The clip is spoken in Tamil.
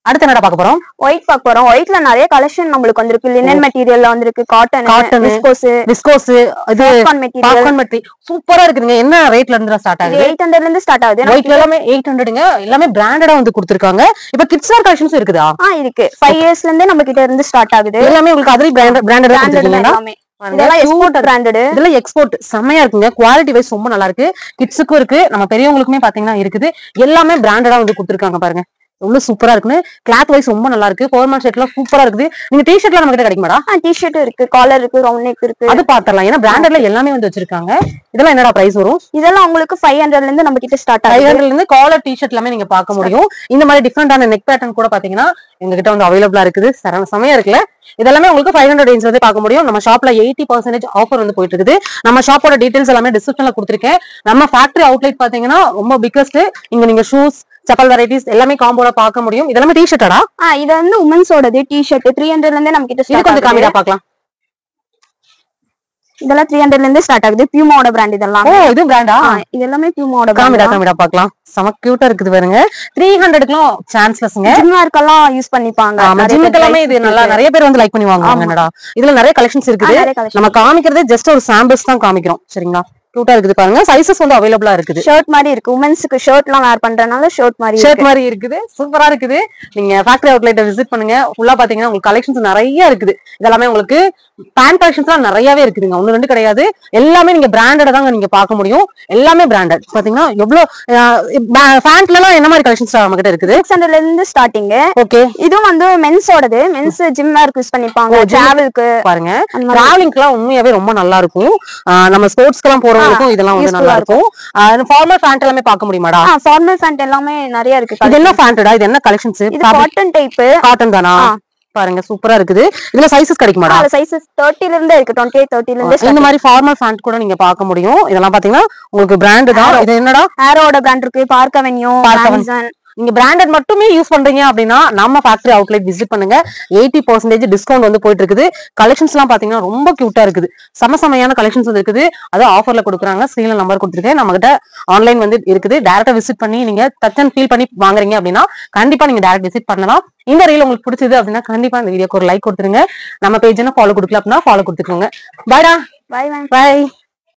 அடுத்து என்னடா பார்க்க போறோம்? ஒயிட் பார்க்க போறோம். ஒயிட்ல நிறைய கலெக்ஷன் நம்மளுக்கு வந்திருக்கு. லினன் மெட்டீரியல்ல வந்திருக்கு, காட்டன், விஸ்கோஸ், இது பாப்கார்ன் மெட்டீரியல் சூப்பரா இருக்குங்க. என்ன ரேட்ல இருந்து ஸ்டார்ட் ஆகுது? 800 ல இருந்து ஸ்டார்ட் ஆகுது. ஒயிட்ல எல்லாமே 800ங்க. எல்லாமே பிராண்டடா வந்து கொடுத்திருக்காங்க. இப்ப கிட்ஸ் வேர் கலெக்ஷன்ஸ் இருக்குதா? இருக்கு. 5 இயர்ஸ்ல இருந்து நம்ம கிட்ட இருந்து ஸ்டார்ட் ஆகுது. எல்லாமே உங்களுக்கு அதுல பிராண்டடா கொடுத்திருக்கீங்களா? இதெல்லாம் எக்ஸ்போர்ட் பிராண்டட். இதெல்லாம் எக்ஸ்போர்ட் செமையா இருக்குங்க. குவாலிட்டி வைஸ் ரொம்ப நல்லா இருக்கு. கிட்ஸுக்கும் இருக்கு, நம்ம பெரியவங்களுக்குமே பாத்தீங்கன்னா இருக்குது. எல்லாமே பிராண்டடா வந்து கொடுத்திருக்காங்க பாருங்க. எவ்வளவு சூப்பரா இருக்குன்னு. கிளாத் வைஸ் ரொம்ப நல்லா இருக்கு. ஃபார்மல் ஷர்ட்லாம் சூப்பரா இருக்குது. நீங்க டி ஷர்ட்லாம் நம்ம கிட்ட கிடைக்குமாடா? டி ஷர்ட் இருக்கு, காலர் இருக்கு, ரவுண்ட் நெக் இருக்கு. அது பாத்தறலாம். ஏன்னா பிராண்டட்ல எல்லாமே வந்து வச்சிருக்காங்க. இதெல்லாம் என்னடா பிரைஸ் வரும்? இதெல்லாம் உங்களுக்கு 500 ல இருந்து நம்ம கிட்ட ஸ்டார்ட் ஆகுது. 500 ல இருந்து காலர் டி ஷர்ட் எல்லாமே நீங்க பார்க்க முடியும். இந்த மாதிரி டிஃபரெண்டான நெக் பேட்டர்ன் கூட பாத்தீங்கன்னா எங்க கிட்ட வந்து அவைலபிளா இருக்குது. செமையா இருக்குல்ல. இதெல்லாமே உங்களுக்கு 500 ரேஞ்ச் வந்து பார்க்க முடியும். நம்ம ஷாப்ல 80% ஆஃபர் வந்து போயிட்டு இருக்குது. நம்ம ஷாப்போட டீடைல்ஸ் எல்லாமே டிஸ்கிரிப்ஷன்ல கொடுத்திருக்கேன். நம்ம ஃபேக்டரி அவுட்லெட் பாத்தீங்கன்னா ரொம்ப பிக்கஸ்ட். இங்க நீங்க ஷூஸ், செப்பல் வெரைட்டிஸ் எல்லாமே காம்போல பார்க்க முடியும். இதெல்லாம் டி ஷர்ட்டடா? இது வந்து உமன்ஸோடது டி ஷர்ட் 300 ல இருந்து நம்ம கிட்ட ஸ்டார்ட் ஆகுது. காமிடா பார்க்கலாம். இதெல்லாம் 300 ல இருந்து ஸ்டார்ட் ஆகுது. பியூமாவோட பிராண்ட் இதெல்லாம். இது பிராண்டா? இது எல்லாமே பியூமாவோட காமிடா பார்க்கலாம். செம கியூட்டா இருக்குது பாருங்க. 300க்குலாம் சான்ஸ்லெஸ்ங்க. ஜிம்மார்க்கெல்லாம் யூஸ் பண்ணிப்பாங்க. ஜிம்முக்கு எல்லாமே இது நல்லா நிறைய பேர் வந்து லைக் பண்ணி வாங்குவாங்க. என்னடா இதுல நிறைய கலெக்ஷன்ஸ் இருக்குது. நம்ம காமிக்கிறது ஜஸ்ட் ஒரு சாம்பிள்ஸ் தான் காமிக்கிறோம். சரிங்களா? கியூட்டா இருக்குது பாருங்க. சைஸஸ் வந்து அவைலபிளா இருக்குது. ஷர்ட் மாதிரி இருக்கு. உமன்ஸ்க்கு ஷர்ட்லாம் வேர் பண்றனால ஷர்ட் மாதிரி இருக்குது. சூப்பரா இருக்குது. நீங்க ஃபேக்டரி அவுட்லெட் விசிட் பண்ணுங்க. ஃபுல்லா பாத்தீங்கன்னா உங்களுக்கு கலெக்ஷன்ஸ் நிறைய இருக்குது. இதெல்லாம் உங்களுக்கு பேண்ட் கலெக்ஷன்ஸ்லாம் நிறையவே இருக்குதுங்க. 1 2 கிடையாது. எல்லாமே நீங்க பிராண்டட் தாங்க நீங்க பார்க்க முடியும். எல்லாமே பிராண்டட். பாத்தீங்கன்னா எவ்வளவு பேண்ட்ல எல்லாம் என்ன மாதிரி கலெக்ஷன்ஸ் நம்ம கிட்ட இருக்குது? 600 ல இருந்து ஸ்டார்டிங். ஓகே. இதுவும் வந்து மென்ஸோடது. மென்ஸ் ஜிம் வேர்க்கு யூஸ் பண்ணிப்பாங்க. டிராவலுக்கு பாருங்க. டிராவலிங்க்குலாம் உண்மையாவே ரொம்ப நல்லா இருக்கும். நம்ம ஸ்போர்ட்ஸ்க்குலாம் போறவங்களுக்கும் இதெல்லாம் வந்து நல்லா இருக்கும். ஃபார்மல் பேண்ட் எல்லாமே பார்க்க முடியுமாடா? ஃபார்மல் பேண்ட் எல்லாமே நிறைய இருக்கு. இது என்ன பேண்டடா? இது என்ன கலெக்ஷன்ஸ்? இது காட்டன் டைப். காட்டன் தானா? பாருங்க சூப்பரா இருக்குது. இதுல சைஸஸ் கிடைக்குமாடா? சைஸஸ் 30 ல இருந்து இருக்கு. 28 30 ல இருந்து. இந்த மாதிரி ஃபார்மல் பேண்ட் கூட நீங்க பார்க்க முடியும். இதெல்லாம் பாத்தீங்கன்னா உங்களுக்கு பிராண்ட் தான். இது என்னடா? ஆரோட பிராண்ட் இருக்கு, பார்க் அவென்யூ, ஆமேசான். நீங்க பிராண்டட் மட்டுமே யூஸ் பண்றீங்க அப்படின்னா நம்ம ஃபேக்டரி அவுட்லெட் விசிட் பண்ணுங்க. 80% டிஸ்கவுண்ட் வந்து போயிட்டு இருக்குது. கலெக்ஷன்ஸ் எல்லாம் பாத்தீங்கன்னா ரொம்ப கியூட்டா இருக்குது. சமசமையான கலெக்ஷன்ஸ் வந்து இருக்குது. அது ஆஃபர்ல கொடுக்குறாங்க. ஸ்கிரீன்ல நம்பர் கொடுத்துருக்கேன். நம்ம கிட்ட ஆன்லைன் வந்து இருக்குது. டைரக்டா விசிட் பண்ணி நீங்க டச் அண்ட் ஃபீல் பண்ணி வாங்குறீங்க அப்படின்னா கண்டிப்பா நீங்க டைரக்ட் விசிட் பண்ணலாம். இந்த ரீல் உங்களுக்கு பிடிச்சது அப்படின்னா கண்டிப்பா இந்த வீடியோக்கு ஒரு லைக் கொடுத்துருங்க. நம்ம பேஜ் ஃபாலோ கொடுக்கல அப்படின்னா ஃபாலோ கொடுத்துக்கோங்க. பாய்டா. பை.